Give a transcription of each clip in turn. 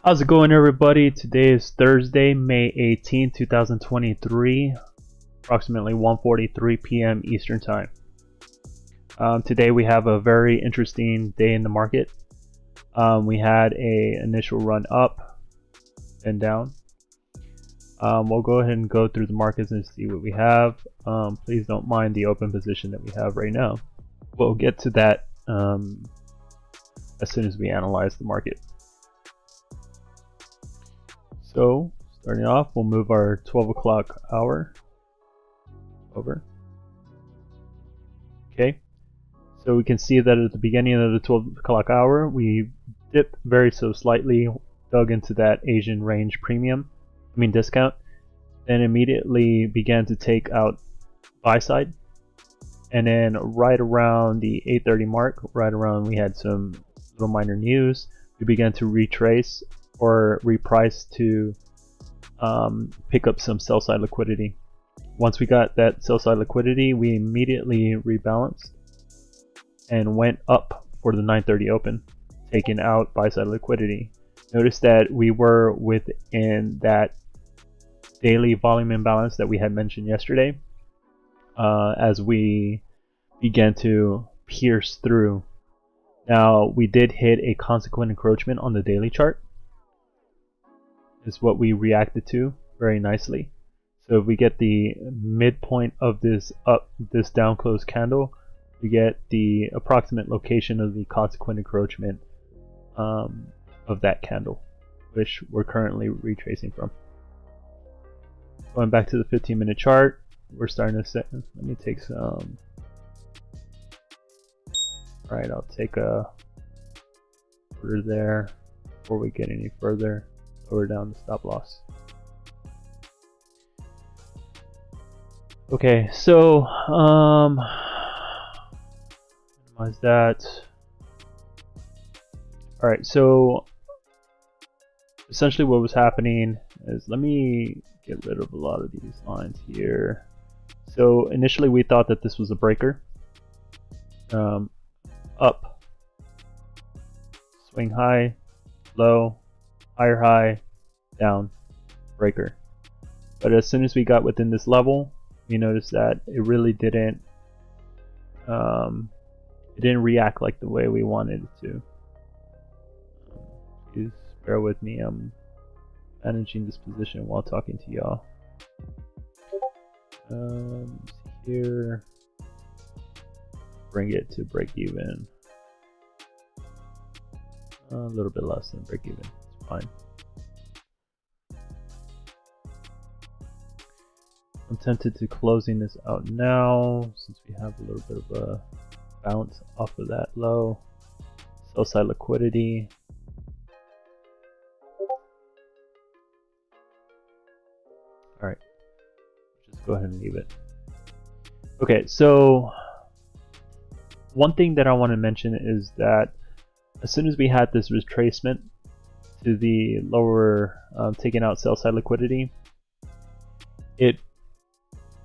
How's it going, everybody? Today is Thursday, May 18, 2023, approximately 1:43 p.m. Eastern Time. Today we have a very interesting day in the market. We had a initial run up and down. We'll go ahead and go through the markets and see what we have. Please don't mind the open position that we have right now. We'll get to that as soon as we analyze the market. So, starting off, we'll move our 12 o'clock hour over. Okay, so we can see that at the beginning of the 12 o'clock hour, we dipped very slightly, dug into that Asian range discount, then immediately began to take out buy side. And then right around the 8:30 mark, we had some little minor news, we began to retrace or reprice to pick up some sell side liquidity. Once we got that sell side liquidity, we immediately rebalanced and went up for the 9:30 open, taking out buy side liquidity. Notice that we were within that daily volume imbalance that we had mentioned yesterday as we began to pierce through. Now, we did hit a consequent encroachment on the daily chart, is what we reacted to very nicely. So if we get the midpoint of this down close candle, we get the approximate location of the consequent encroachment of that candle, which we're currently retracing from. Going back to the 15-minute chart, we're starting to set. Let me take some. All right, I'll take a order there before we get any further. Lower down the stop loss. Okay, so minimize that. Alright, so essentially what was happening is, let me get rid of a lot of these lines here. So initially we thought that this was a breaker. Up, swing high, low, higher high, down, breaker. But as soon as we got within this level, we noticed that it really didn't react like the way we wanted it to. Please bear with me, I'm managing this position while talking to y'all. Here, bring it to break even. A little bit less than break even, it's fine. I'm tempted to closing this out now since we have a little bit of a bounce off of that low. Sell side liquidity. Alright, just go ahead and leave it. Okay, so one thing that I want to mention is that as soon as we had this retracement to the lower, taking out sell side liquidity, it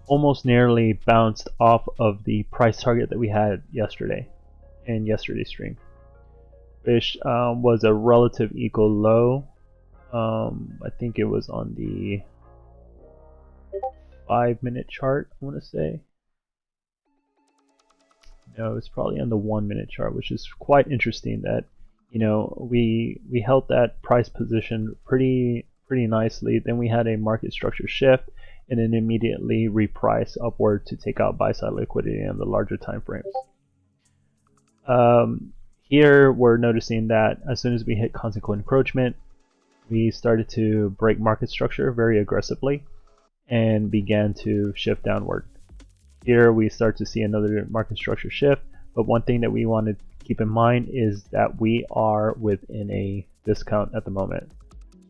almost nearly bounced off of the price target that we had yesterday in yesterday's stream, which was a relative equal low. I think it was on the 5-minute chart, I want to say. No, it's probably on the 1-minute chart, which is quite interesting that, you know, we held that price position pretty nicely. Then we had a market structure shift and then immediately reprice upward to take out buy side liquidity in the larger time frames. Here we're noticing that as soon as we hit consequent encroachment, we started to break market structure very aggressively and began to shift downward. Here we start to see another market structure shift, but one thing that we want to keep in mind is that we are within a discount at the moment.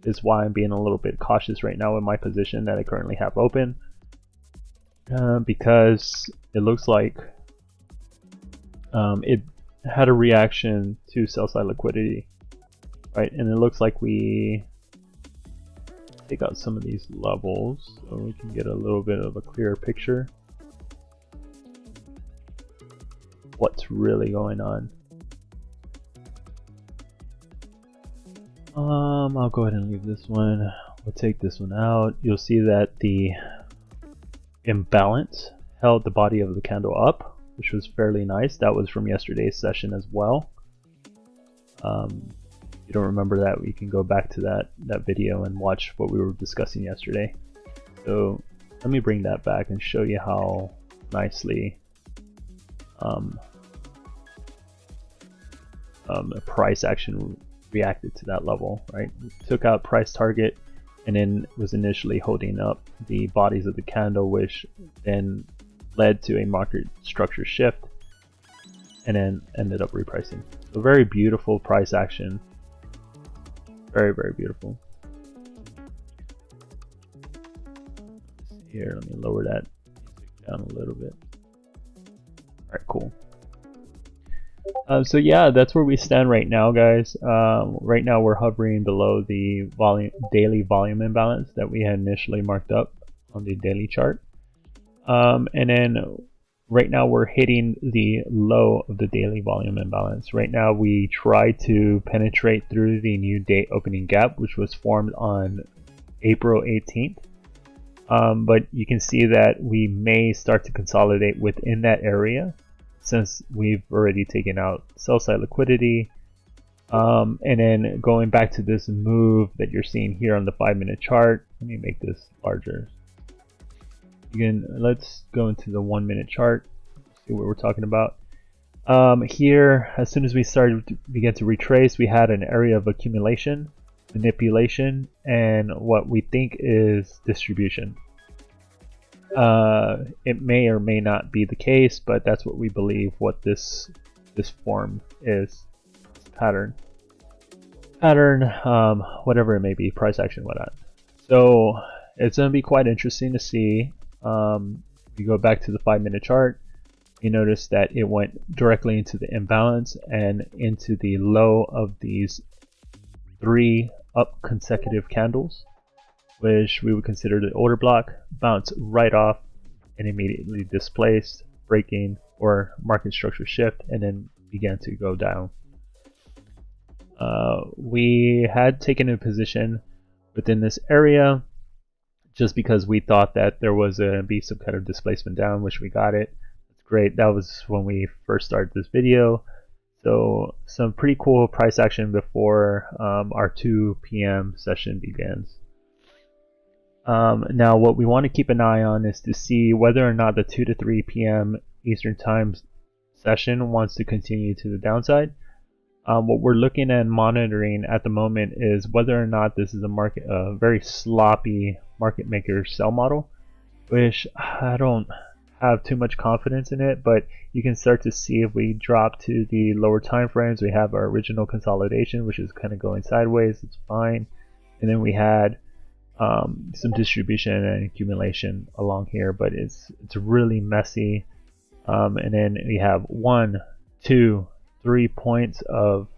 Is why I'm being a little bit cautious right now in my position that I currently have open, because it looks like it had a reaction to sell side liquidity, right? And it looks like we take out some of these levels so we can get a little bit of a clearer picture what's really going on. I'll go ahead and leave this one. We'll take this one out. You'll see that the imbalance held the body of the candle up, which was fairly nice. That was from yesterday's session as well. If you don't remember that, we can go back to that video and watch what we were discussing yesterday. So let me bring that back and show you how nicely a price action reacted to that level, right? We took out price target and then was initially holding up the bodies of the candle, which then led to a market structure shift and then ended up repricing. So very beautiful price action. Very, very beautiful. Here, let me lower that down a little bit. Alright, cool. So yeah, that's where we stand right now, guys. Right now we're hovering below the daily volume imbalance that we had initially marked up on the daily chart. And then right now we're hitting the low of the daily volume imbalance. Right now we try to penetrate through the new day opening gap, which was formed on April 18th. But you can see that we may start to consolidate within that area, since we've already taken out sell side liquidity. And then going back to this move that you're seeing here on the 5-minute chart, let me make this larger. Let's go into the 1-minute chart, see what we're talking about. Here, as soon as we began to retrace, we had an area of accumulation, manipulation, and what we think is distribution. It may or may not be the case, but that's what we believe what this form is. Pattern, whatever it may be, price action, whatnot. So it's going to be quite interesting to see. If you go back to the 5-minute chart, you notice that it went directly into the imbalance and into the low of these 3 up consecutive candles, which we would consider the order block, bounced right off and immediately displaced, breaking or market structure shift, and then began to go down. We had taken a position within this area just because we thought that there was going to be some kind of displacement down, which we got it. That's great. That was when we first started this video. So some pretty cool price action before our 2 p.m. session begins. Now what we want to keep an eye on is to see whether or not the 2 to 3 p.m. Eastern Time session wants to continue to the downside. What we're looking at monitoring at the moment is whether or not this is a very sloppy market maker sell model, which I don't have too much confidence in it, but you can start to see if we drop to the lower time frames, we have our original consolidation, which is kind of going sideways. It's fine. And then we had some distribution and accumulation along here, but it's really messy. And then we have 1, 2, 3 points of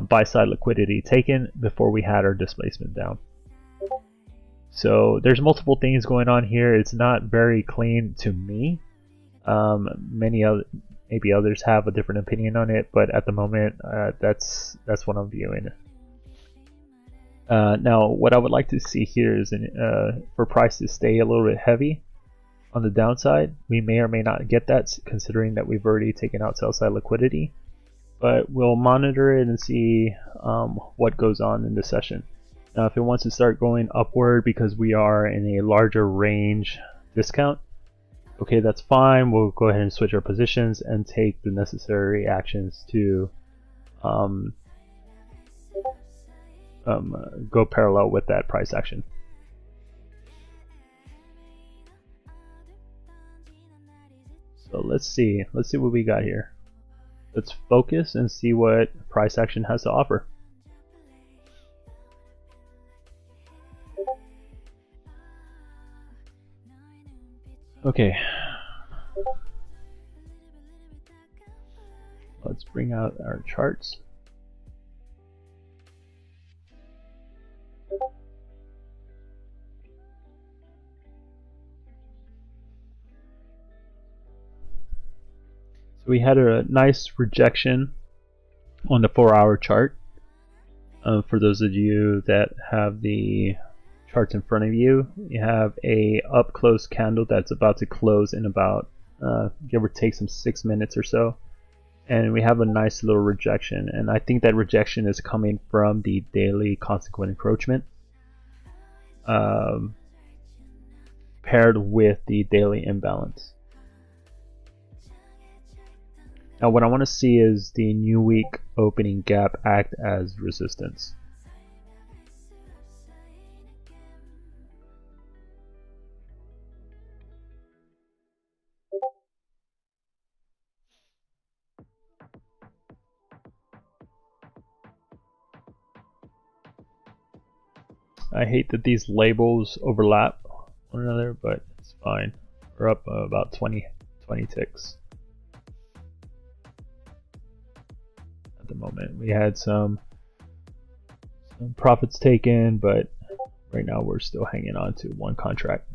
buy side liquidity taken before we had our displacement down. So there's multiple things going on here. It's not very clean to me. Maybe others have a different opinion on it, but at the moment that's what I'm viewing. Now what I would like to see here is for price to stay a little bit heavy on the downside. We may or may not get that, considering that we've already taken out sell side liquidity, but we'll monitor it and see what goes on in this session. Now if it wants to start going upward because we are in a larger range discount, okay, that's fine. We'll go ahead and switch our positions and take the necessary actions to go parallel with that price action. So let's see what we got here. Let's focus and see what price action has to offer. Okay, let's bring out our charts. So we had a nice rejection on the 4-hour chart. For those of you that have the charts in front of you, you have a up close candle that's about to close in about give or take some 6 minutes or so, and we have a nice little rejection, and I think that rejection is coming from the daily consequent encroachment paired with the daily imbalance. Now what I want to see is the new week opening gap act as resistance. I hate that these labels overlap one another, but it's fine. We're up about 20 ticks. At the moment we had some profits taken, but right now we're still hanging on to one contract.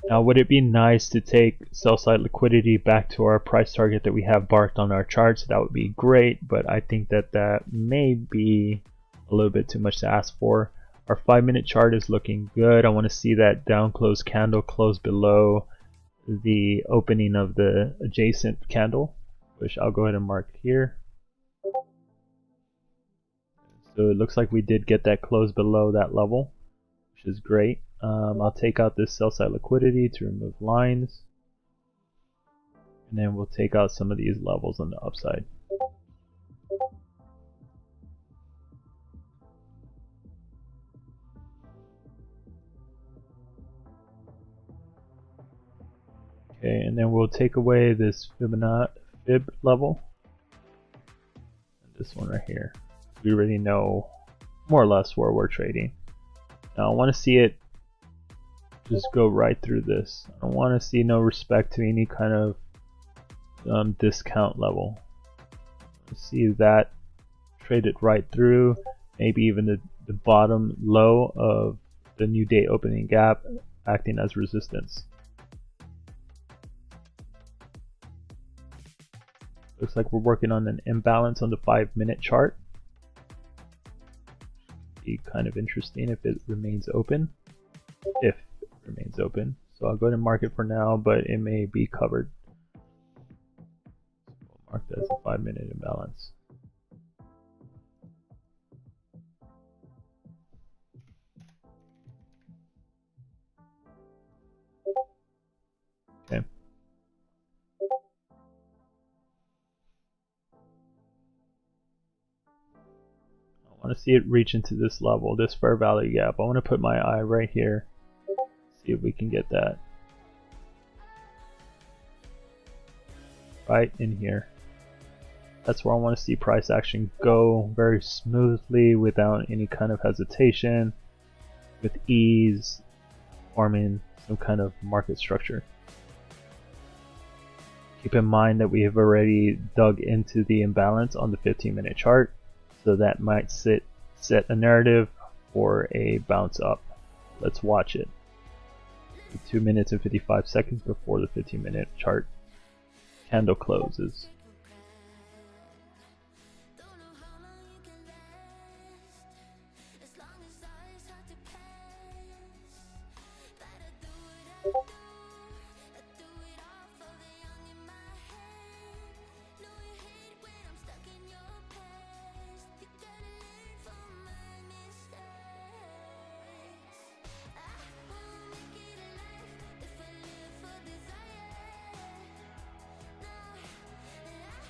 Now would it be nice to take sell side liquidity back to our price target that we have barked on our charts? That would be great, but I think that that may be a little bit too much to ask for. Our 5-minute chart is looking good. I want to see that down close candle close below the opening of the adjacent candle, which I'll go ahead and mark here. So it looks like we did get that close below that level, which is great. I'll take out this sell side liquidity to remove lines, and then we'll take out some of these levels on the upside. Okay, and then we'll take away this fib level, and this one right here. We already know more or less where we're trading. Now I want to see it just go right through this. I don't want to see no respect to any kind of discount level. See that traded right through, maybe even the bottom low of the new day opening gap acting as resistance. Looks like we're working on an imbalance on the 5-minute chart. Be kind of interesting if it remains open. If it remains open. So I'll go ahead and mark it for now, but it may be covered. We'll mark that as a 5-minute imbalance. Okay. I want to see it reach into this level, this fair value gap. I want to put my eye right here, see if we can get that. Right in here. That's where I want to see price action go very smoothly without any kind of hesitation, with ease, forming some kind of market structure. Keep in mind that we have already dug into the imbalance on the 15-minute chart, so that might set a narrative for a bounce up. Let's watch it. 2 minutes and 55 seconds before the 15-minute chart candle closes.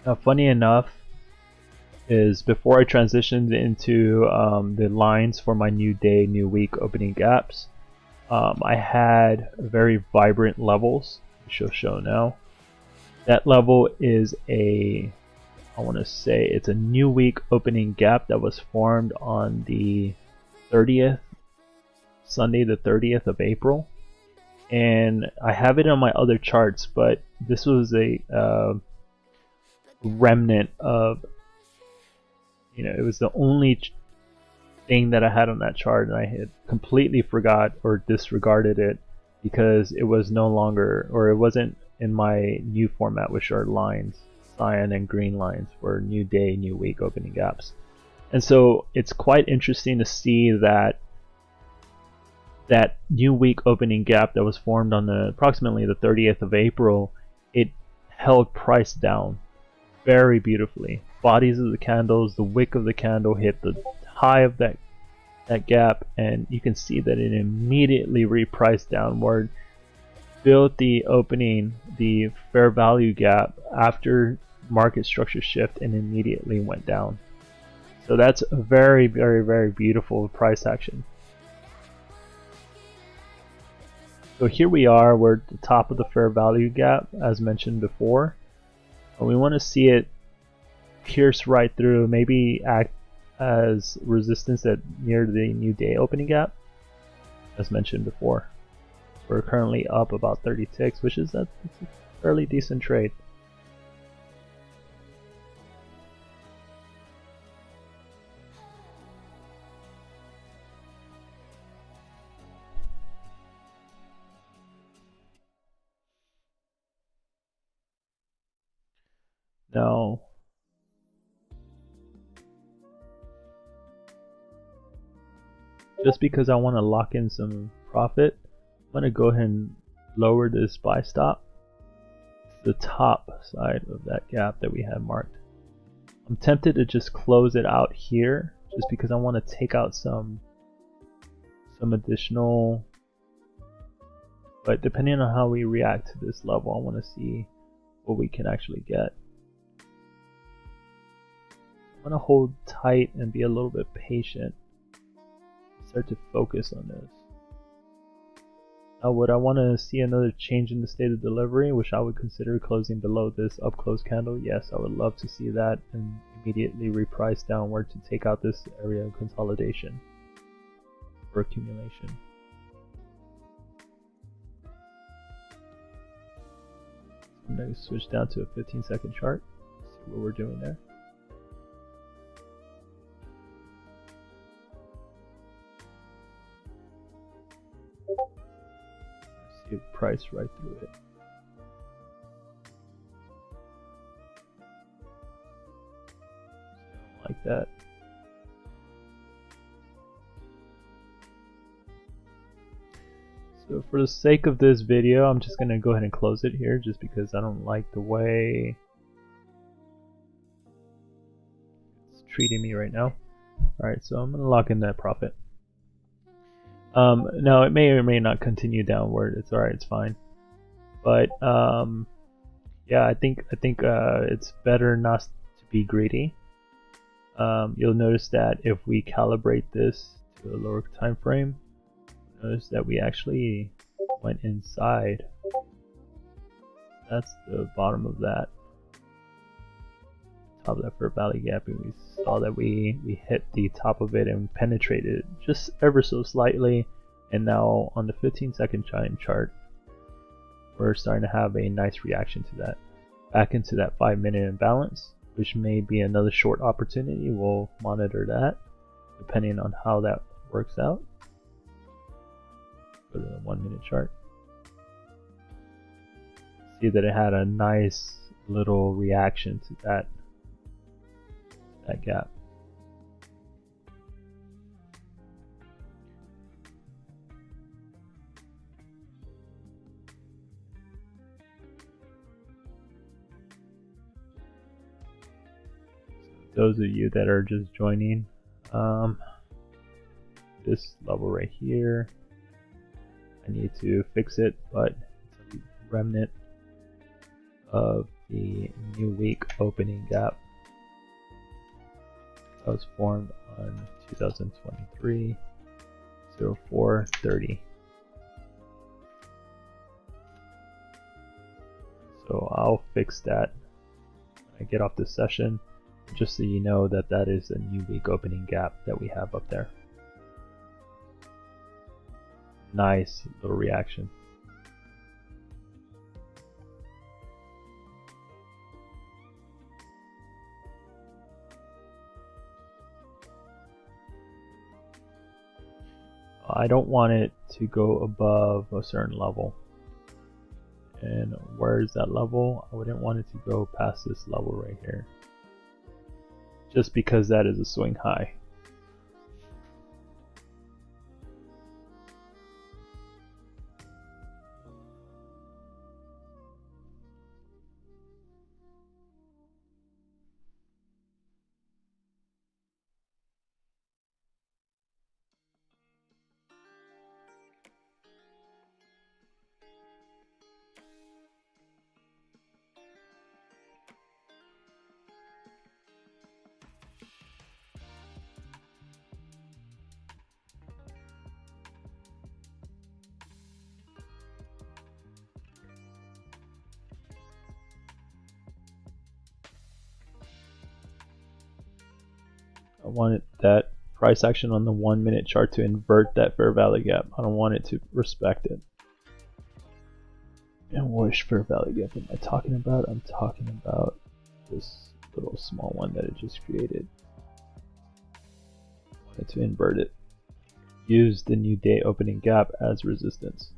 Now, funny enough, is before I transitioned into the lines for my new day, new week opening gaps, I had very vibrant levels, which I'll show now. That level is I want to say it's a new week opening gap that was formed on the 30th, Sunday the 30th of April. And I have it on my other charts, but this was a remnant of, it was the only thing that I had on that chart, and I had completely forgot or disregarded it because it was no longer, or it wasn't in my new format with short lines, cyan and green lines for new day, new week opening gaps. And so it's quite interesting to see that new week opening gap that was formed on approximately the 30th of April, it held price down very beautifully. Bodies of the candles, the wick of the candle hit the high of that gap, and you can see that it immediately repriced downward, built the opening, the fair value gap after market structure shift, and immediately went down. So that's a very, very, very beautiful price action. So here we are, we're at the top of the fair value gap as mentioned before. And we want to see it pierce right through, maybe act as resistance at near the new day opening gap as mentioned before. We're currently up about 30 ticks, which is a fairly decent trade. Now, just because I want to lock in some profit, I'm going to go ahead and lower this buy stop to the top side of that gap that we had marked. I'm tempted to just close it out here just because I want to take out some additional, but depending on how we react to this level, I want to see what we can actually get. I'm going to hold tight and be a little bit patient. Start to focus on this. Now would I want to see another change in the state of delivery, which I would consider closing below this up close candle? Yes, I would love to see that and immediately reprice downward to take out this area of consolidation for accumulation. I'm going to switch down to a 15-second chart, see what we're doing there. Price right through it. Like that. So for the sake of this video, I'm just going to go ahead and close it here just because I don't like the way it's treating me right now. Alright, so I'm going to lock in that profit. Now it may or may not continue downward. It's alright, it's fine. But yeah, I think it's better not to be greedy. You'll notice that if we calibrate this to a lower time frame, notice that we actually went inside. That's the bottom of that. Top of that fair value gap, and we saw that we hit the top of it and penetrated it just ever so slightly, and now on the 15-second time chart we're starting to have a nice reaction to that, back into that 5-minute imbalance, which may be another short opportunity. We'll monitor that depending on how that works out. Go to the 1-minute chart, see that it had a nice little reaction to that gap. Those of you that are just joining, this level right here, I need to fix it, but it's a remnant of the new week opening gap that was formed on 2023 04/30. So I'll fix that when I get off this session, just so you know that that is a new week opening gap that we have up there. Nice little reaction. I don't want it to go above a certain level. And where is that level? I wouldn't want it to go past this level right here, just because that is a swing high. I wanted that price action on the 1 minute chart to invert that fair value gap. I don't want it to respect it. And which fair value gap am I talking about? I'm talking about this little small one that it just created. I wanted to invert it. Use the new day opening gap as resistance.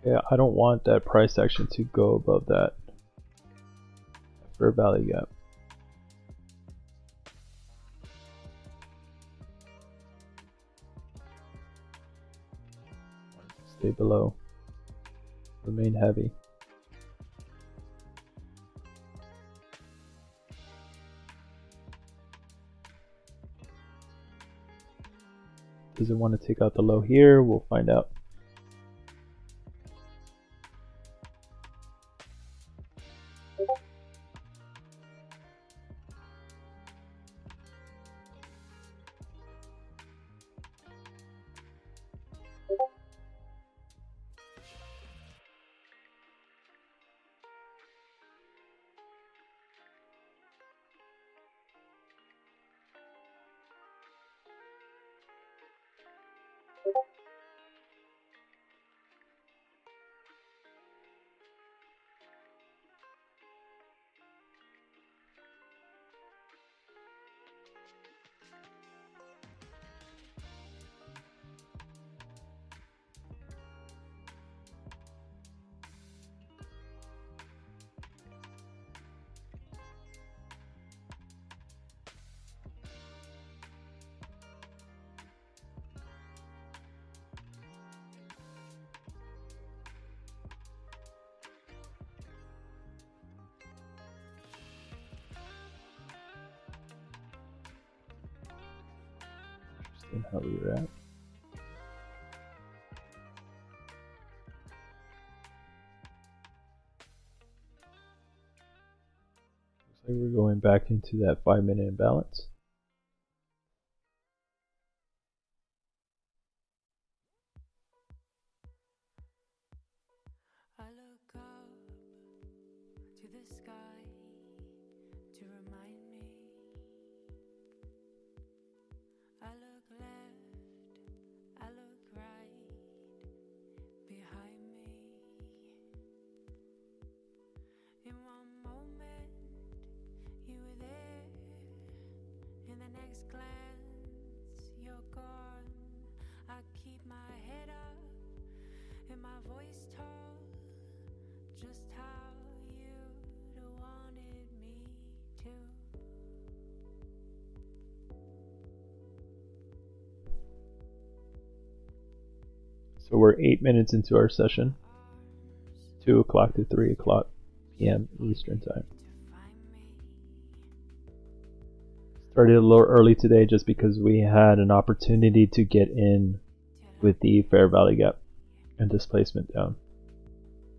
Yeah, I don't want that price action to go above that fair value gap. Stay below. Remain heavy. Does it want to take out the low here? We'll find out. Interesting how we react. Looks like we're going back into that 5-minute imbalance. I look up to the sky to remind me. I look left, I look right, behind me. In one moment, you were there. In the next glance, you're gone. I So we're 8 minutes into our session. 2 o'clock to 3 o'clock p.m. Eastern Time. Started a little early today just because we had an opportunity to get in with the fair value gap and displacement down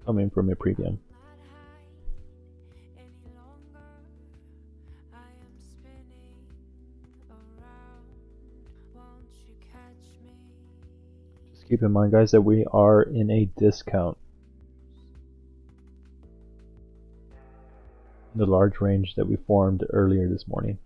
coming from a premium. Just keep in mind, guys, that we are in a discount. The large range that we formed earlier this morning.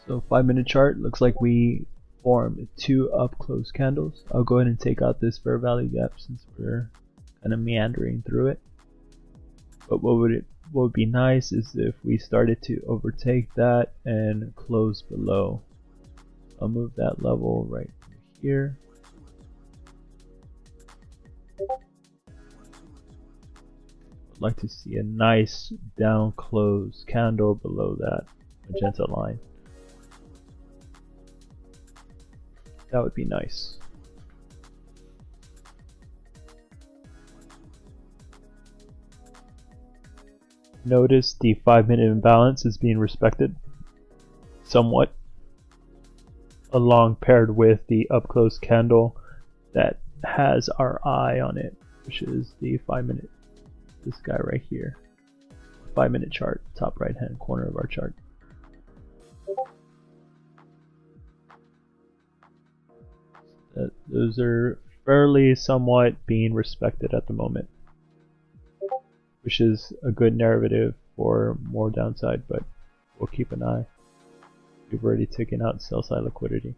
So 5-minute chart, looks like we formed 2 up close candles. I'll go ahead and take out this fair value gap since we're kind of meandering through it. But what would be nice is if we started to overtake that and close below. I'll move that level right here. I'd like to see a nice down close candle below that magenta line. That would be nice. Notice the 5-minute imbalance is being respected somewhat, along paired with the up close candle that has our eye on it, which is the 5-minute, this guy right here. 5-minute chart, top right hand corner of our chart. Those are fairly somewhat being respected at the moment, which is a good narrative for more downside, but we'll keep an eye. We've already taken out sell side liquidity.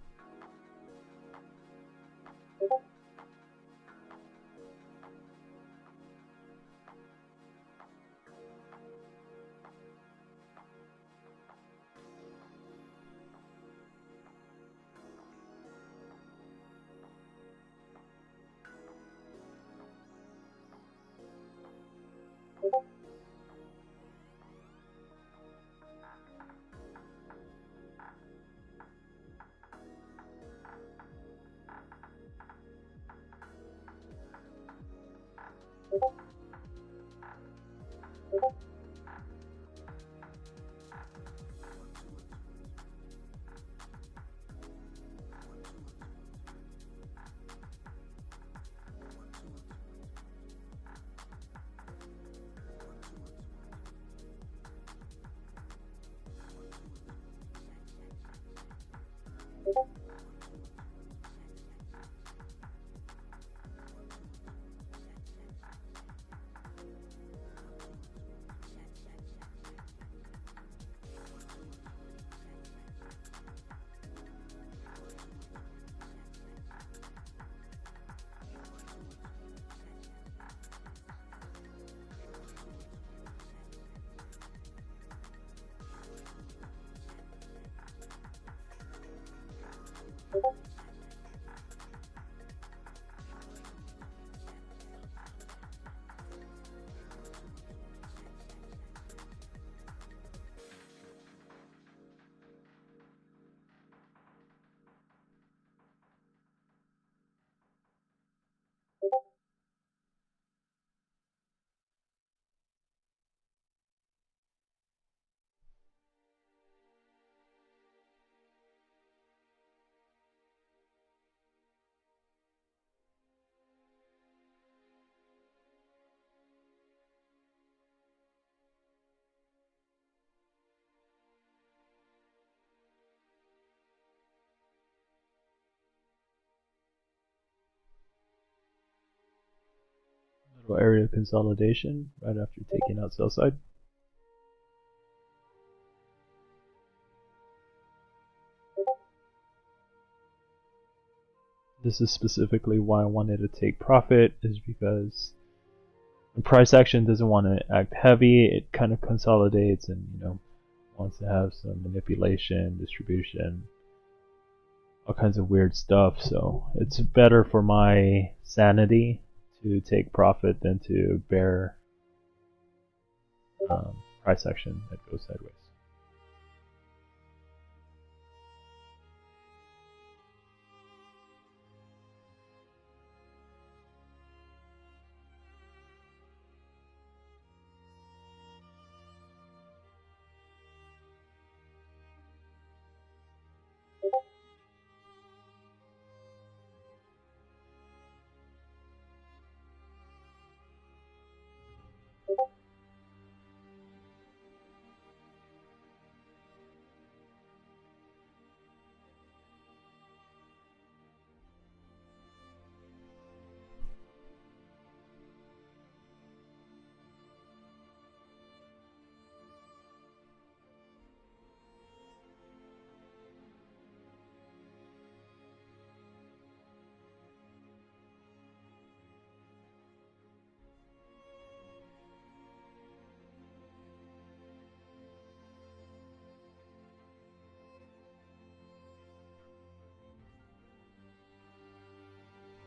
little area of consolidation right after taking out sell side. This is specifically why I wanted to take profit, is because the price action doesn't want to act heavy. It kind of consolidates and, you know, wants to have some manipulation, distribution, all kinds of weird stuff. So it's better for my sanity to take profit than to bear price action that goes sideways.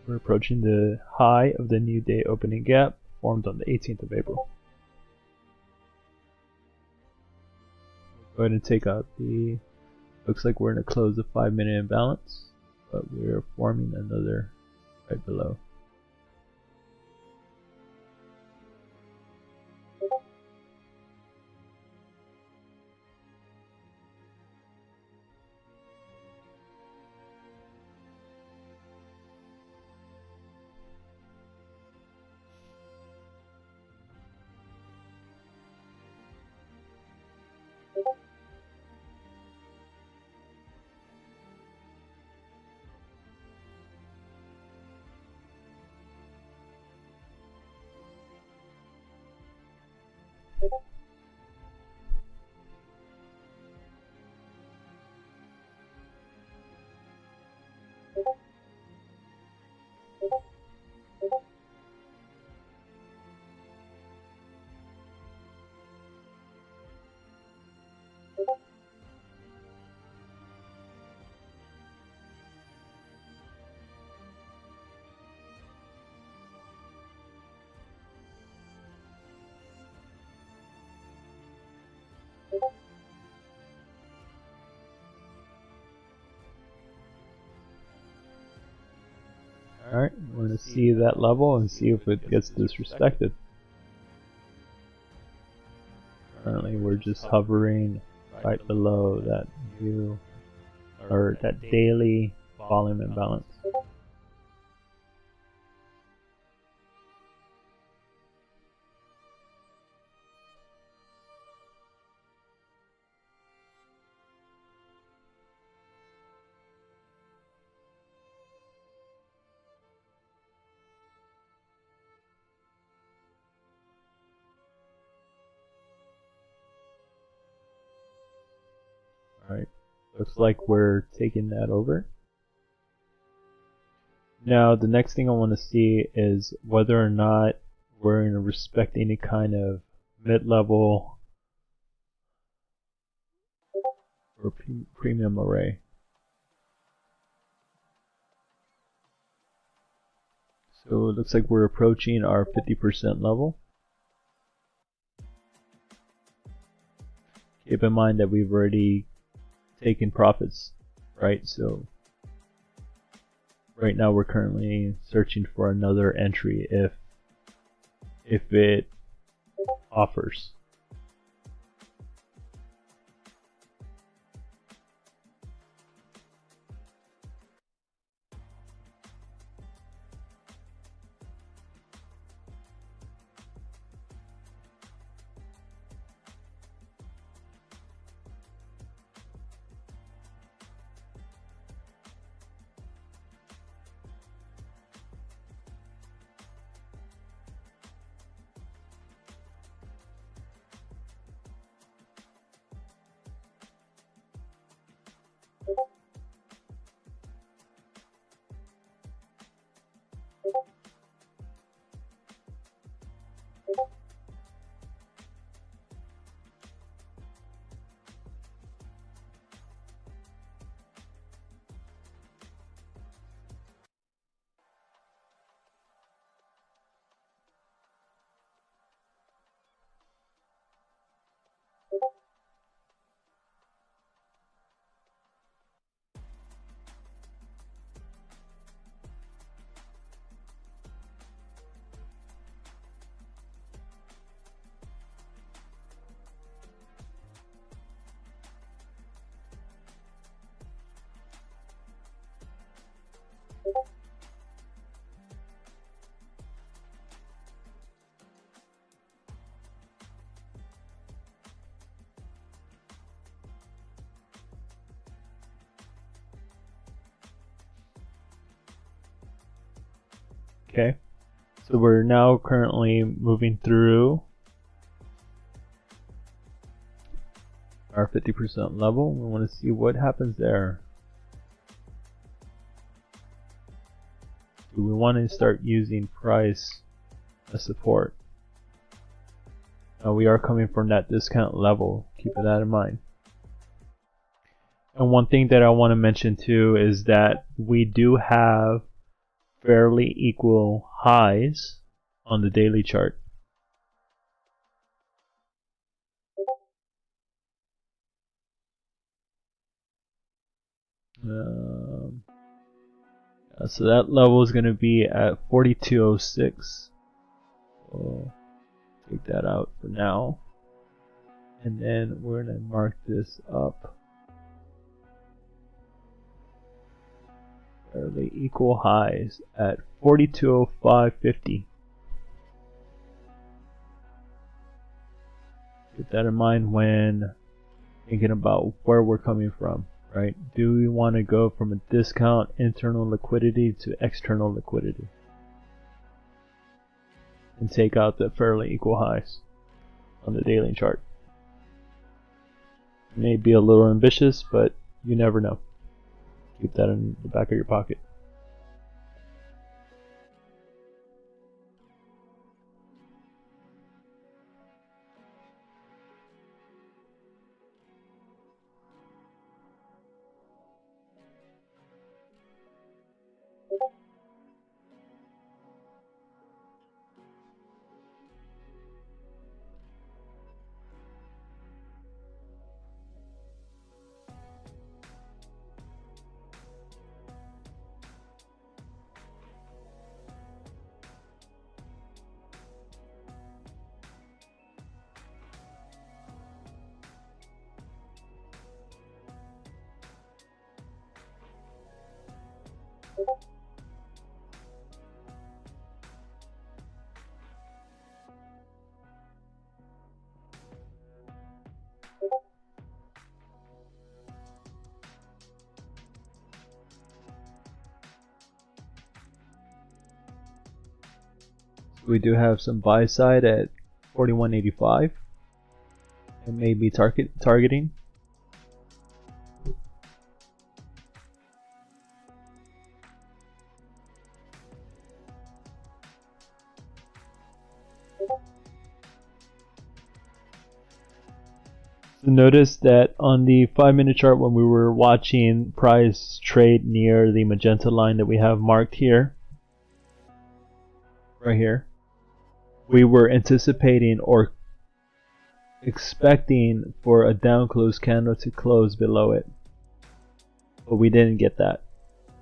We're approaching the high of the new day opening gap formed on the 18th of April. Go ahead and take out the, looks like we're going to close the 5-minute imbalance, but we're forming another right below. Alright, we're going to see that level and see if it gets disrespected. Currently we're just hovering right below that view, or that daily volume imbalance. Alright, looks like we're taking that over. Now the next thing I want to see is whether or not we're going to respect any kind of mid-level or premium array. So it looks like we're approaching our 50% level. Keep in mind that we've already taken profits, right? So right now we're currently searching for another entry if it offers. Okay, so we're now currently moving through our 50% level. We want to see what happens there. Do we want to start using price as support? Now we are coming from that discount level, keep that in mind. And one thing that I want to mention too is that we do have fairly equal highs on the daily chart. So that level is going to be at 4206. We'll take that out for now. And then we're going to mark this up. Fairly equal highs at 4205.50. Keep that in mind when thinking about where we're coming from, right? Do we want to go from a discount internal liquidity to external liquidity and take out the fairly equal highs on the daily chart? It may be a little ambitious, but you never know. Keep that in the back of your pocket. We do have some buy side at 41.85 and maybe targeting. So notice that on the 5-minute chart when we were watching price trade near the magenta line that we have marked here, right here, we were anticipating or expecting for a down close candle to close below it, but we didn't get that.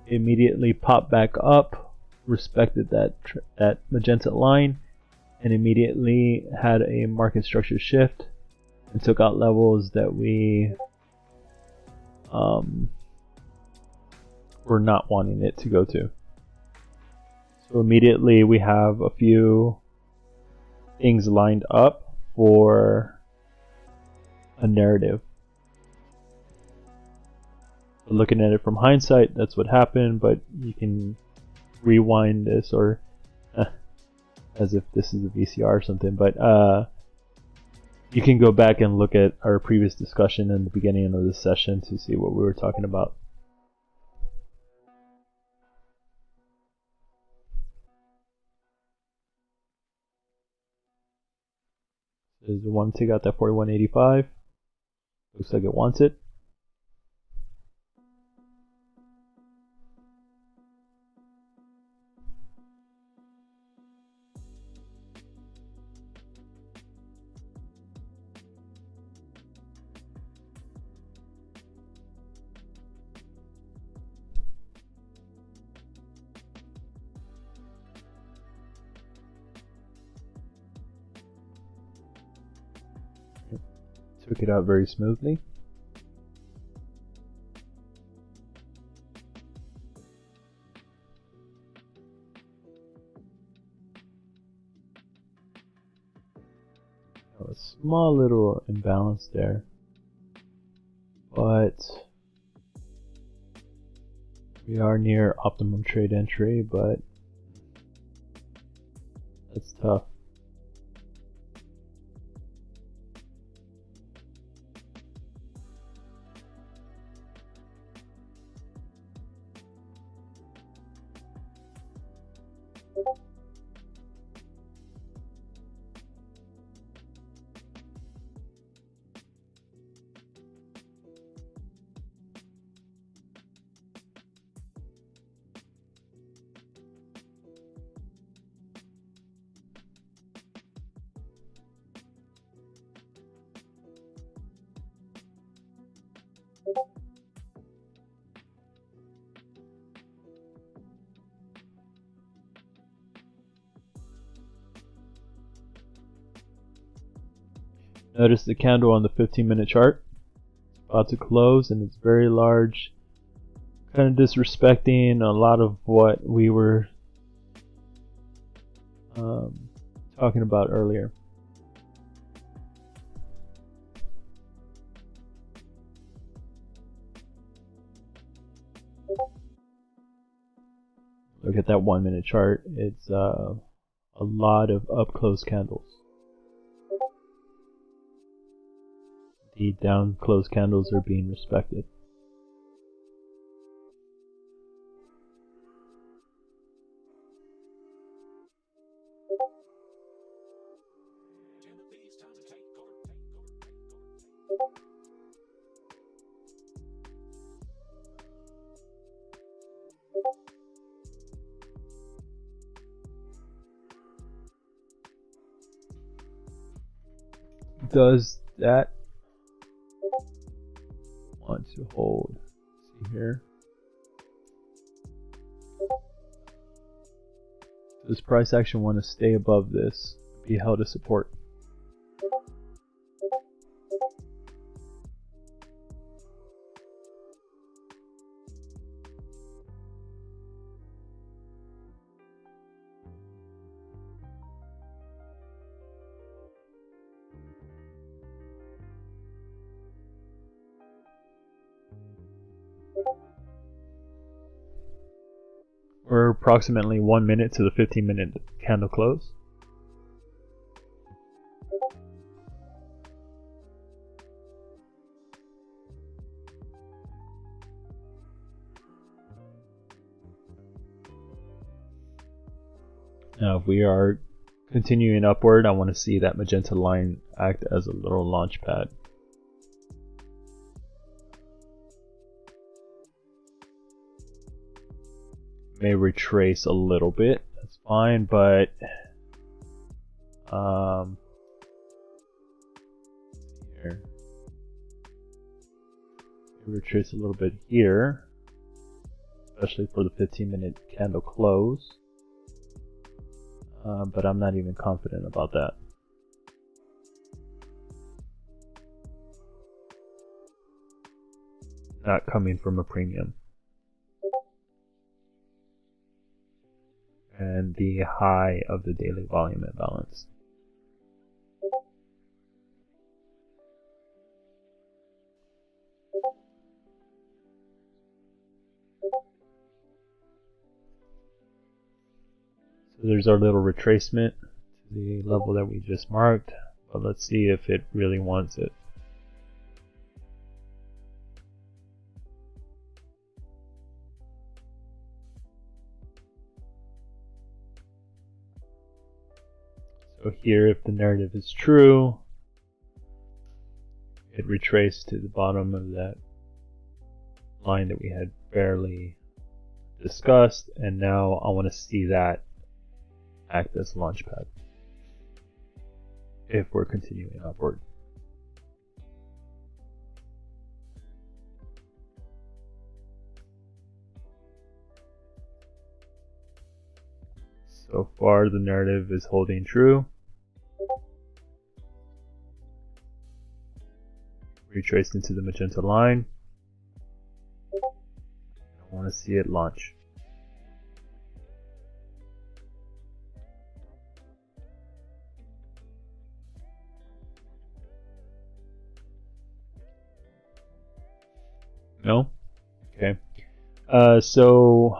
It immediately popped back up, respected that magenta line, and immediately had a market structure shift and took out levels that we were not wanting it to go to. So immediately we have a few things lined up for a narrative. So looking at it from hindsight, that's what happened, but you can rewind this, or as if this is a VCR or something, but you can go back and look at our previous discussion in the beginning of this session to see what we were talking about. Does it want to take out that 41.85? Looks like it wants it. Took it out very smoothly. A small little imbalance there, but we are near optimum trade entry, but that's tough. Notice the candle on the 15-minute chart. It's about to close and it's very large, kind of disrespecting a lot of what we were talking about earlier. Look at that 1-minute chart. It's a lot of up-close candles. The down-close candles are being respected. Does that want to hold? See here. Does price action want to stay above this, be held as support? We're approximately 1 minute to the 15-minute candle close. Now, if we are continuing upward, I want to see that magenta line act as a little launch pad. May retrace a little bit, that's fine, but here. Retrace a little bit here, especially for the 15-minute candle close, but I'm not even confident about that. Not coming from a premium. And the high of the daily volume imbalance. So there's our little retracement to the level that we just marked, but let's see if it really wants it. So here, if the narrative is true, it retraced to the bottom of that line that we had barely discussed, and now I want to see that act as a launch pad if we're continuing upward. So far the narrative is holding true. Retraced into the magenta line. I want to see it launch. No? Okay. So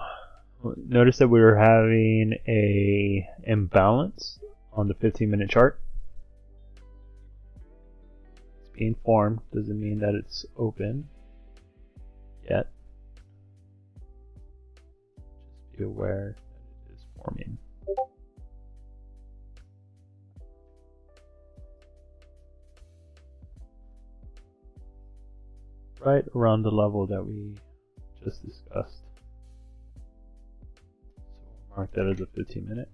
notice that we were having a imbalance on the 15-minute chart. It's being formed, doesn't mean that it's open yet. Just be aware that it is forming. Right around the level that we just discussed. So we'll mark that as a 15-minute.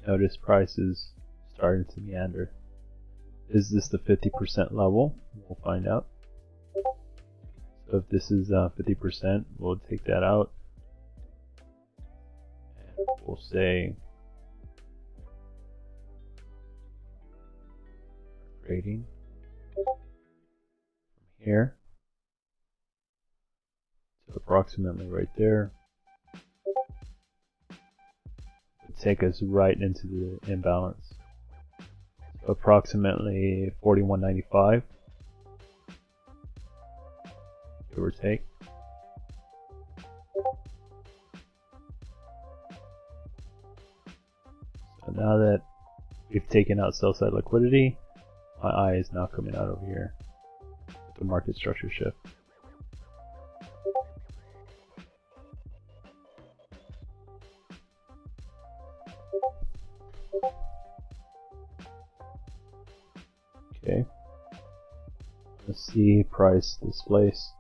Notice prices starting to meander. Is this the 50% level? We'll find out. So if this is 50%, we'll take that out. And we'll say grading from here to approximately right there. Take us right into the imbalance. So approximately 41.95, give or take. So now that we've taken out sell side liquidity, my eye is now coming out over here with the market structure shift. Okay, let's see price displace.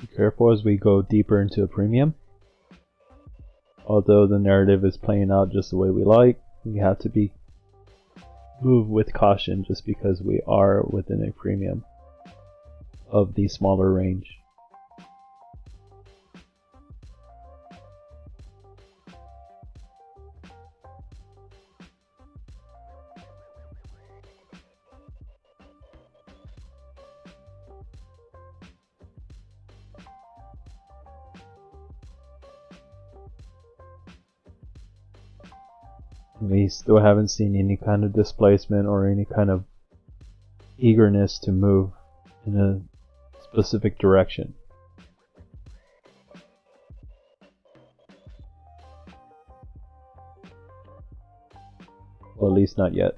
Be careful as we go deeper into a premium. Although the narrative is playing out just the way we like, we have to move with caution just because we are within a premium of the smaller range. We still haven't seen any kind of displacement or any kind of eagerness to move in a specific direction. Well, at least not yet.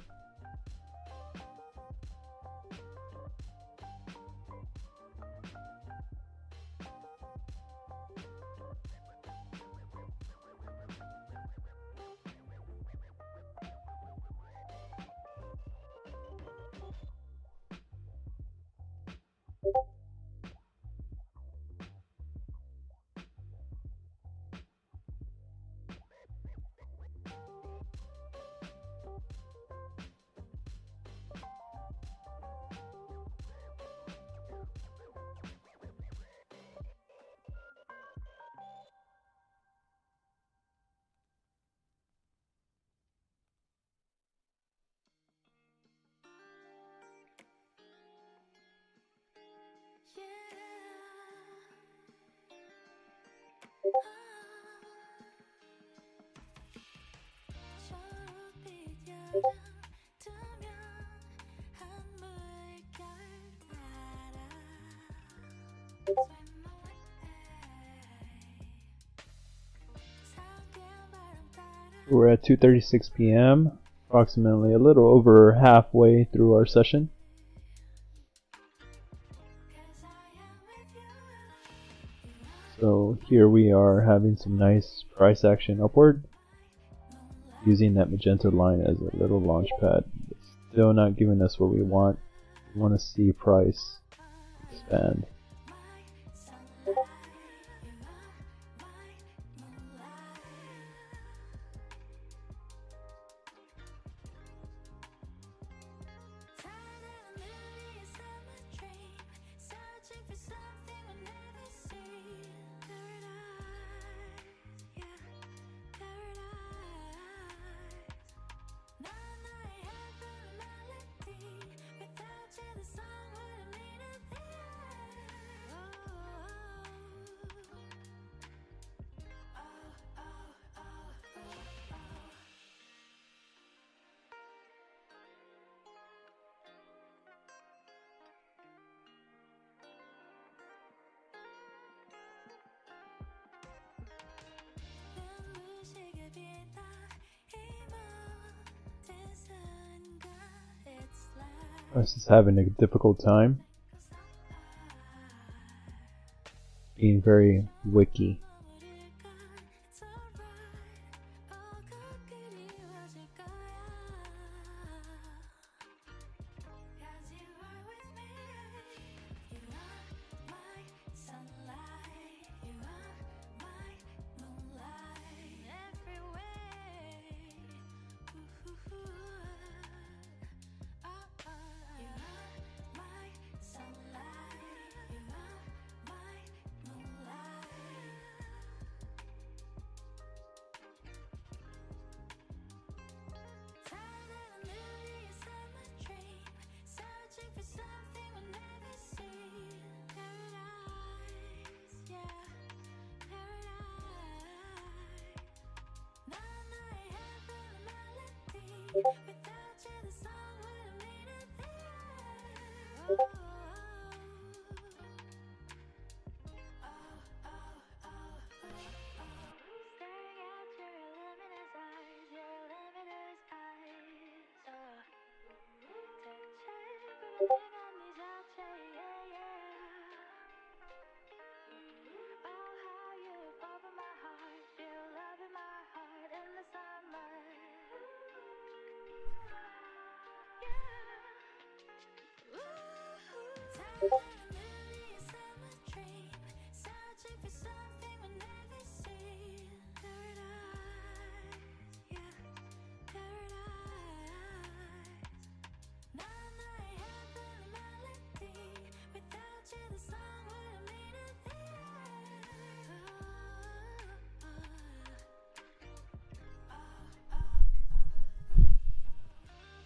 초록빛 여름 투명 한 물결 알아 Swim away 상쾌한 바람 따라 We're at 2:36 p.m., approximately a little over halfway through our session. Cause I am with you So here we are having some nice price action upward, using that magenta line as a little launch pad. It's still not giving us what we want. We want to see price expand. Price is having a difficult time. Being very wicky.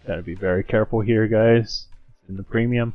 Gotta be very careful here, guys. It's in the premium.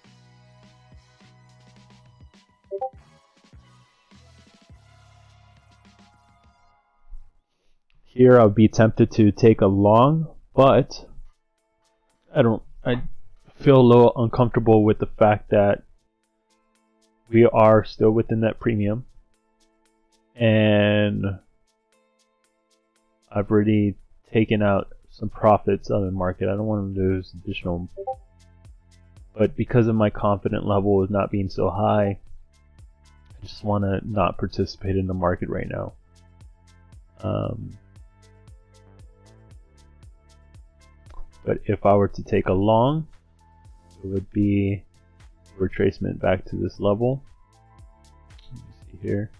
Here I'll be tempted to take a long, but I feel a little uncomfortable with the fact that we are still within that premium, and I've already taken out some profits on the market. I don't want to lose additional, but because of my confidence level of not being so high, I just want to not participate in the market right now. But if I were to take a long, it would be retracement back to this level. Let me see here.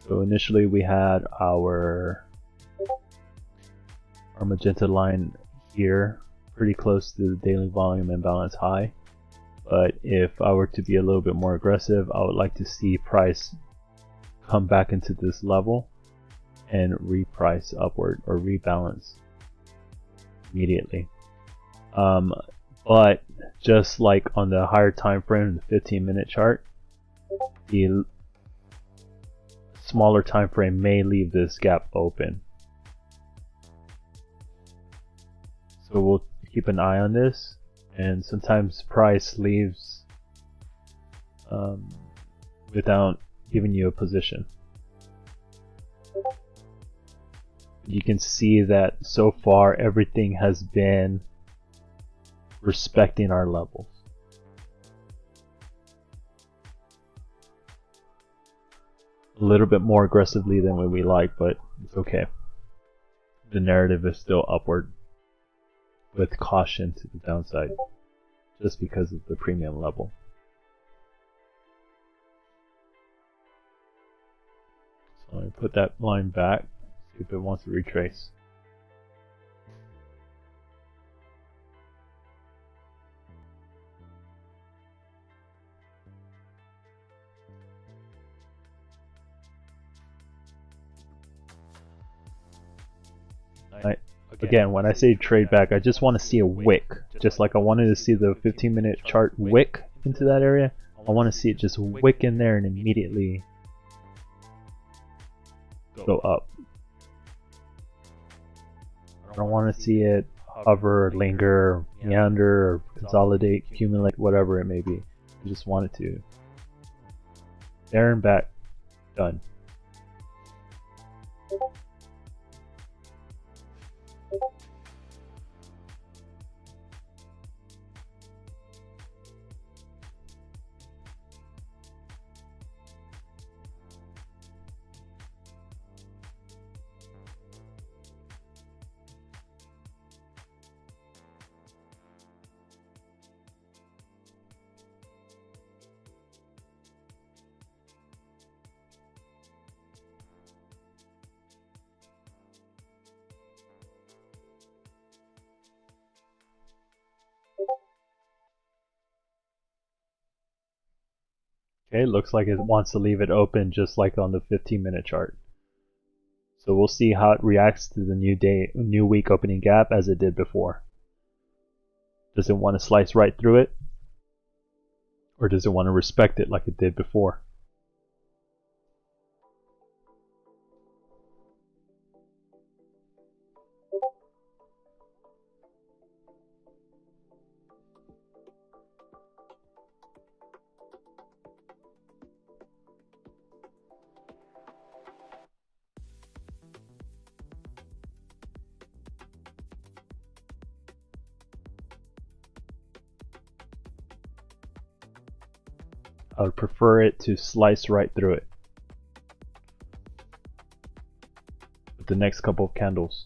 So initially we had our magenta line here, pretty close to the daily volume imbalance high. But if I were to be a little bit more aggressive, I would like to see price come back into this level and reprice upward or rebalance immediately. But just like on the higher time frame, the 15-minute chart, the smaller time frame may leave this gap open. So we'll keep an eye on this, and sometimes price leaves without giving you a position. You can see that so far everything has been respecting our levels. A little bit more aggressively than what we like, but it's okay. The narrative is still upward, with caution to the downside, just because of the premium level. So let me put that line back, see if it wants to retrace. Again, when I say trade back, I just want to see a wick. Just like I wanted to see the 15-minute chart wick into that area, I want to see it just wick in there and immediately go up. I don't want to see it hover, linger, meander, or consolidate, accumulate, whatever it may be. I just want it to. There and back. Done. Okay, looks like it wants to leave it open just like on the 15-minute chart. So we'll see how it reacts to the new week opening gap as it did before. Does it want to slice right through it? Or does it want to respect it like it did before? I would prefer it to slice right through it with the next couple of candles.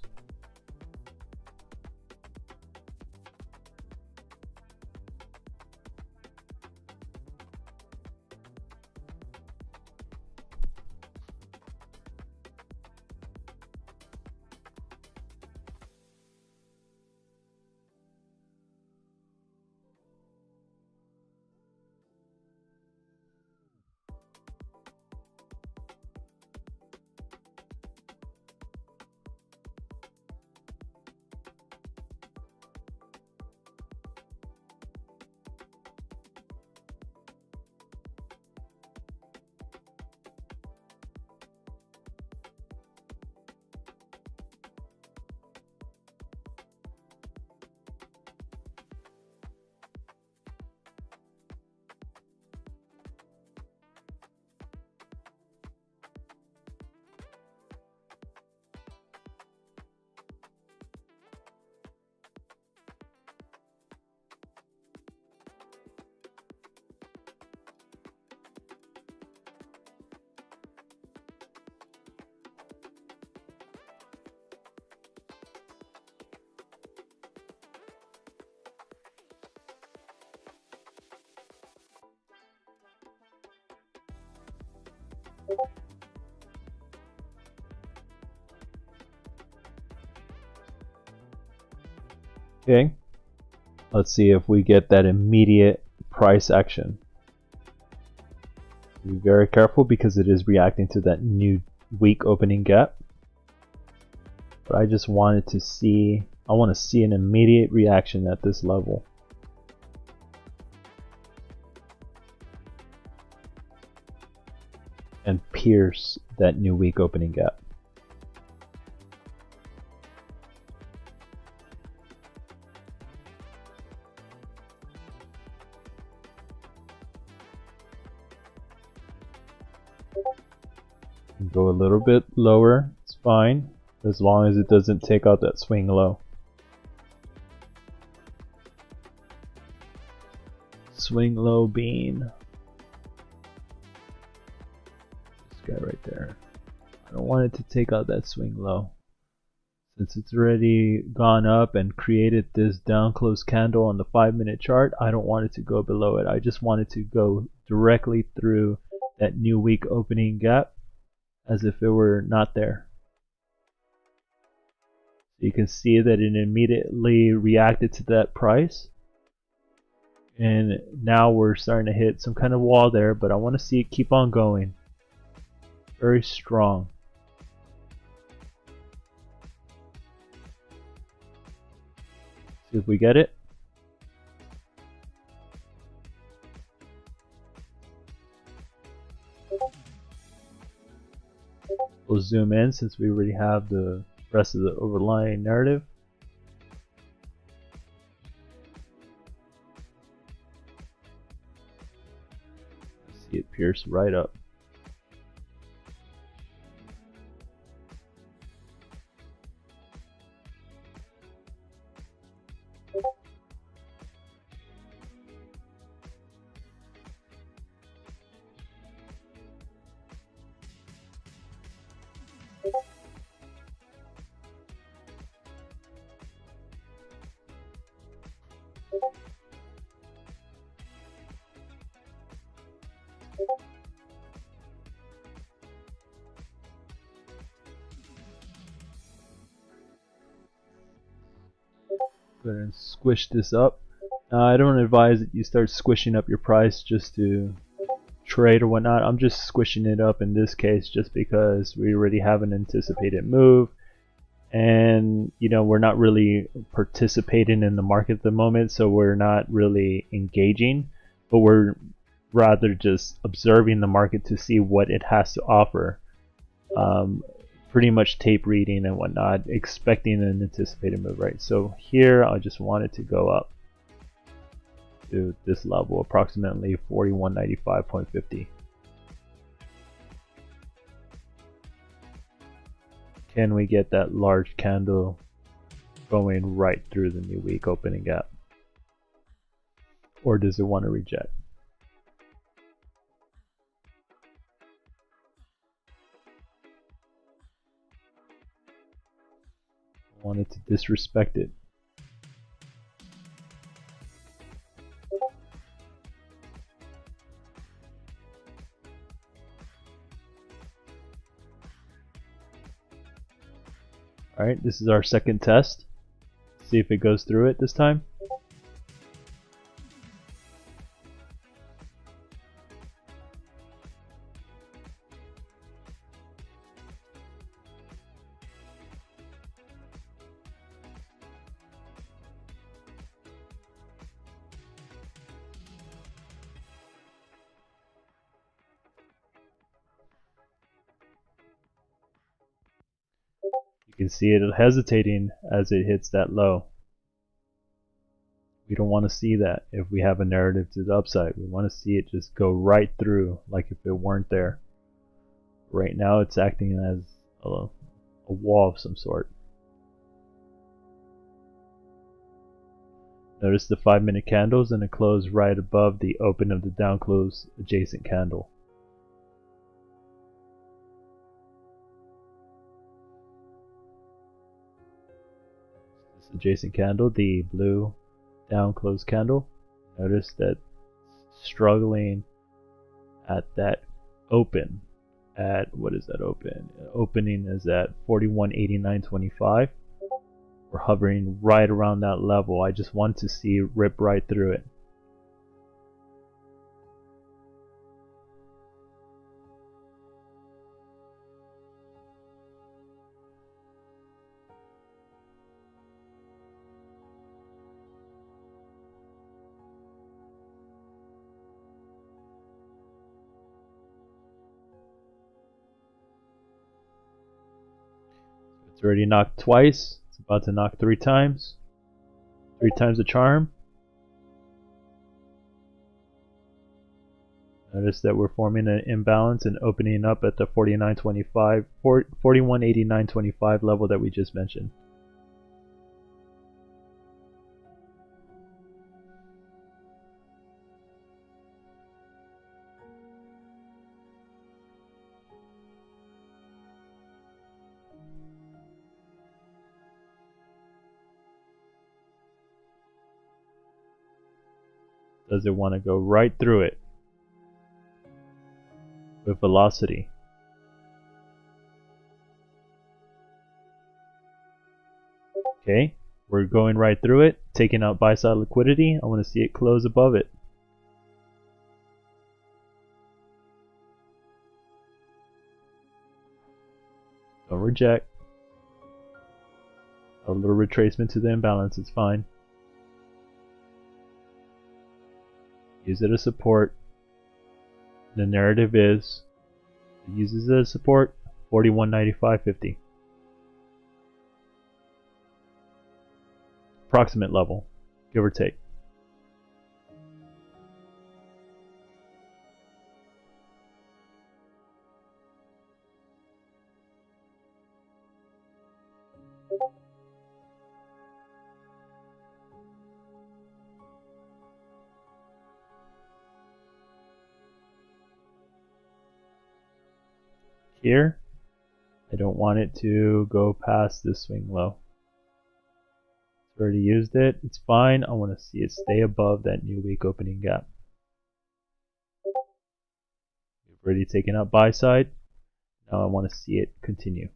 Okay, let's see if we get that immediate price action. Be very careful because it is reacting to that new weak opening gap. But I just wanted to see, I want to see an immediate reaction at this level. And pierce that new weak opening gap. Go a little bit lower, it's fine, as long as it doesn't take out that swing low. Swing low being this guy right there. I don't want it to take out that swing low. Since it's already gone up and created this down close candle on the 5-minute chart, I don't want it to go below it. I just want it to go directly through that new weak opening gap as if it were not there. So you can see that it immediately reacted to that price. And now we're starting to hit some kind of wall there, but I want to see it keep on going. Very strong. See if we get it. We'll zoom in since we already have the rest of the overlying narrative. See it pierce right up. Go ahead and squish this up. I don't advise that you start squishing up your price just to trade or whatnot. I'm just squishing it up in this case just because we already have an anticipated move, and you know, we're not really participating in the market at the moment, so we're not really engaging, but we're rather just observing the market to see what it has to offer. Pretty much tape reading and whatnot, expecting an anticipated move, right? So here I just want it to go up to this level, approximately 4195.50. Can we get that large candle going right through the new week opening gap? Or does it want to reject? I wanted to disrespect it. Alright, this is our second test. See if it goes through it this time. You can see it hesitating as it hits that low. We don't want to see that if we have a narrative to the upside. We want to see it just go right through like if it weren't there. Right now it's acting as a wall of some sort. Notice the 5-minute candles and it closed right above the open of the down close adjacent candle. This adjacent candle, the blue down close candle, notice that struggling at that open at, what is that open? Opening is at 41.8925. We're hovering right around that level. I just want to see rip right through it. It's already knocked twice. It's about to knock 3 times. 3 times the charm. Notice that we're forming an imbalance and opening up at the 49.25, 41.8925 level that we just mentioned. Does it want to go right through it with velocity? Okay, we're going right through it, taking out buy side liquidity. I want to see it close above it. Don't reject. A little retracement to the imbalance, it's fine. Use it as support. The narrative is it uses it as support 41.9550. Approximate level, give or take. Here, I don't want it to go past this swing low. It's already used it, it's fine. I want to see it stay above that new week opening gap. We've already taken out buy side. Now I want to see it continue.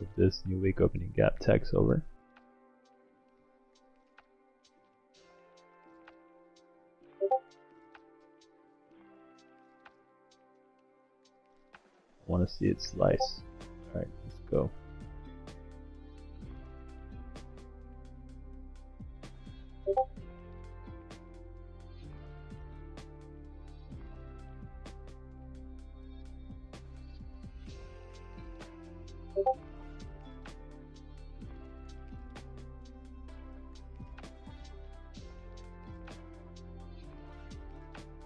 Move this new week opening gap text over. I want to see it slice. Alright, let's go.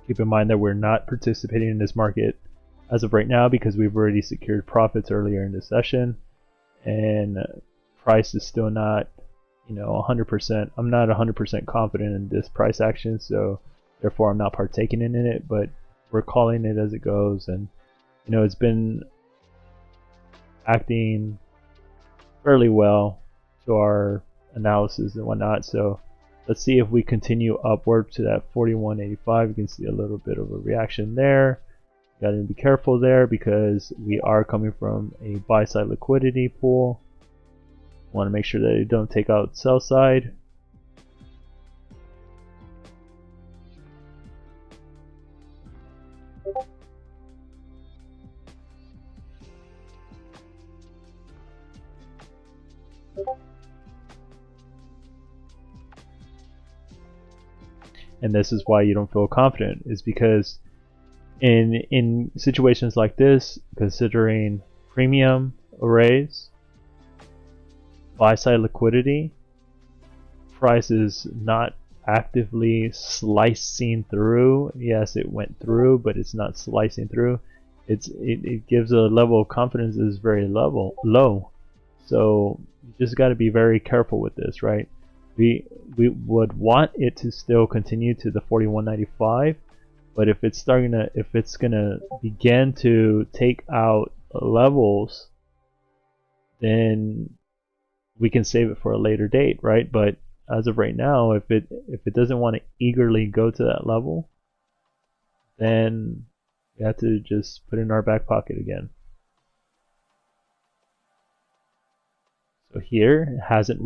Keep in mind that we're not participating in this market as of right now because we've already secured profits earlier in the session, and price is still not, 100%. I'm not 100% confident in this price action, so therefore I'm not partaking in it, but we're calling it as it goes. And it's been acting fairly well to our analysis and whatnot, so let's see if we continue upward to that 41.85. You can see a little bit of a reaction there. Got to be careful there because we are coming from a buy side liquidity pool. Want to make sure that they don't take out sell side. And this is why you don't feel confident, is because in situations like this, considering premium arrays, buy side liquidity, price is not actively slicing through. Yes, it went through, but it's not slicing through. It gives a level of confidence that is very low. So you just got to be very careful with this, right? We would want it to still continue to the 41.95, but if it's gonna begin to take out levels, then we can save it for a later date, right? But as of right now, if it doesn't want to eagerly go to that level, then we have to just put it in our back pocket again. So here it hasn't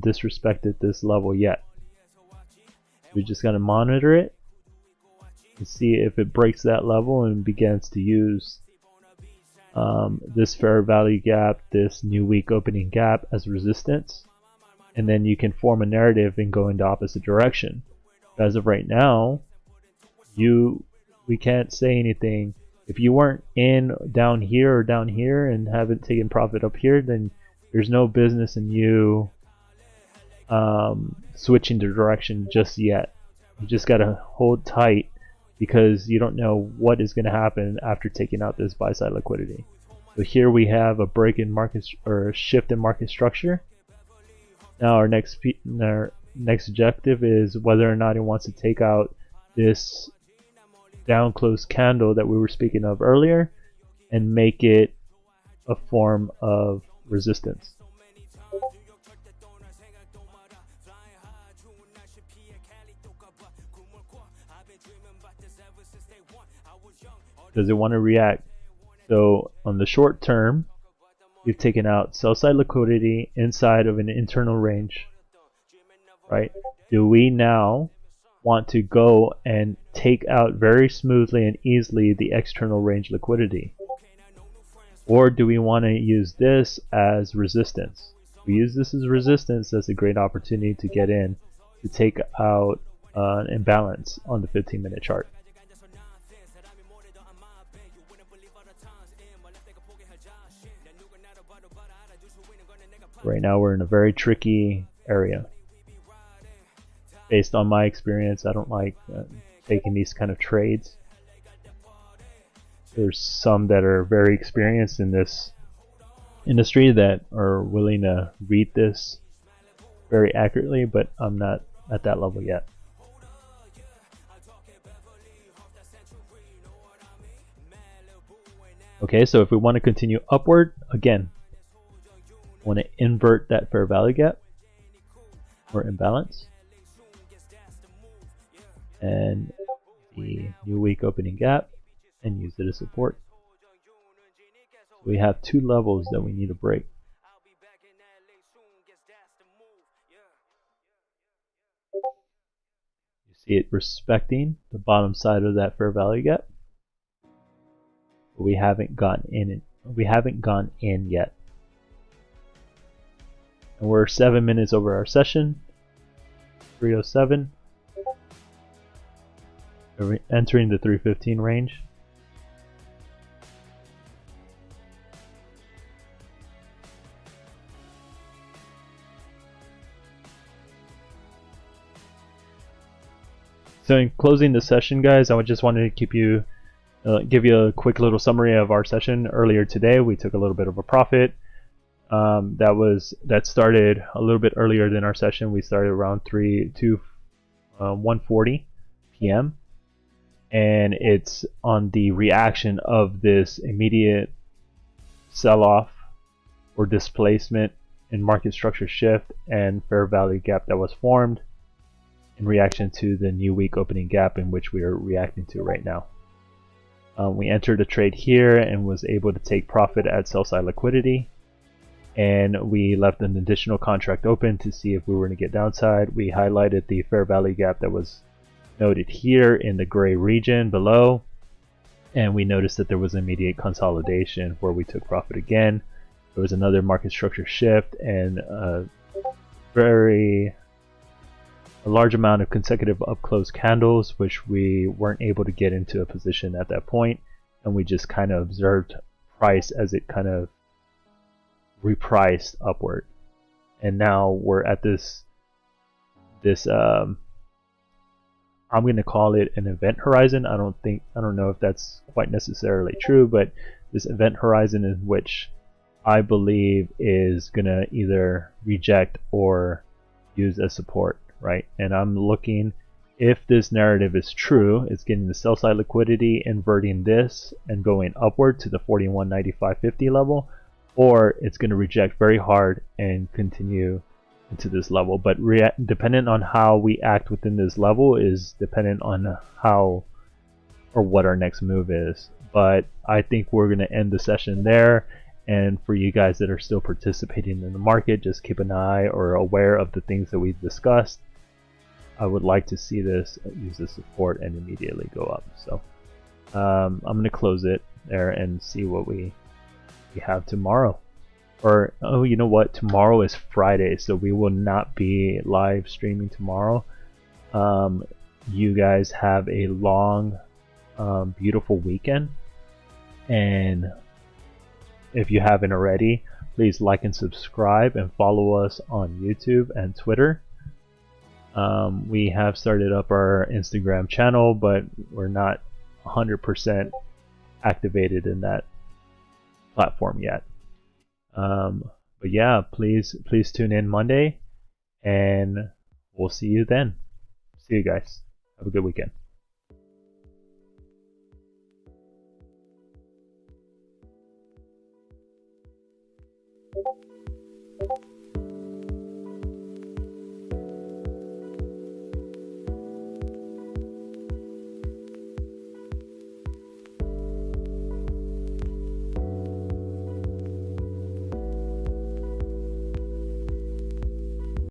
disrespected this level yet. We just gotta monitor it and see if it breaks that level and begins to use this fair value gap, this new week opening gap as resistance, and then you can form a narrative and go in the opposite direction. As of right now, we can't say anything. If you weren't in down here or down here and haven't taken profit up here, then there's no business in you switching the direction just yet. You just gotta hold tight because you don't know what is going to happen after taking out this buy side liquidity. So here we have a break in market or a shift in market structure. Now our next objective is whether or not it wants to take out this down close candle that we were speaking of earlier and make it a form of resistance. Does it want to react? So on the short term, we've taken out sell side liquidity inside of an internal range, right? Do we now want to go and take out very smoothly and easily the external range liquidity? Or do we want to use this as resistance? If we use this as resistance, that's a great opportunity to get in to take out an imbalance on the 15-minute chart. Right now we're in a very tricky area. Based on my experience, I don't like taking these kind of trades. There's some that are very experienced in this industry that are willing to read this very accurately, but I'm not at that level yet. Okay, so if we want to continue upward, again, want to invert that fair value gap or imbalance and the new week opening gap and use it as support. So we have two levels that we need to break. You see it respecting the bottom side of that fair value gap, but we haven't gone in yet. And we're 7 minutes over our session, 307. We're entering the 315 range. So in closing the session, guys, I just wanted to give you a quick little summary of our session earlier today. We took a little bit of a profit. That started a little bit earlier than our session. We started around 1:40 p.m. and it's on the reaction of this immediate sell-off or displacement in market structure shift and fair value gap that was formed in reaction to the new week opening gap in which we are reacting to right now. We entered a trade here and was able to take profit at sell side liquidity. And we left an additional contract open to see if we were going to get downside. We highlighted the fair value gap that was noted here in the gray region below, and we noticed that there was immediate consolidation where we took profit again. There was another market structure shift and a large amount of consecutive up close candles, which we weren't able to get into a position at that point, and we just kind of observed price as it kind of repriced upward. And now we're at this I'm going to call it an event horizon. I don't know if that's quite necessarily true, but this event horizon in which I believe is going to either reject or use as support, right? And I'm looking, if this narrative is true, it's getting the sell side liquidity, inverting this and going upward to the 41.95.50 level, or it's going to reject very hard and continue into this level. But dependent on how we act within this level is dependent on how or what our next move is. But I think we're going to end the session there. And for you guys that are still participating in the market, just keep an eye or aware of the things that we've discussed. I would like to see this use the support and immediately go up. So I'm going to close it there and see what we have tomorrow. Or, oh, you know what? Tomorrow is Friday, so we will not be live streaming tomorrow. You guys have a long, beautiful weekend. And if you haven't already, please like and subscribe and follow us on YouTube and Twitter. We have started up our Instagram channel, but we're not 100% activated in that platform yet. But yeah, please tune in Monday, and we'll see you then. See you guys. Have a good weekend.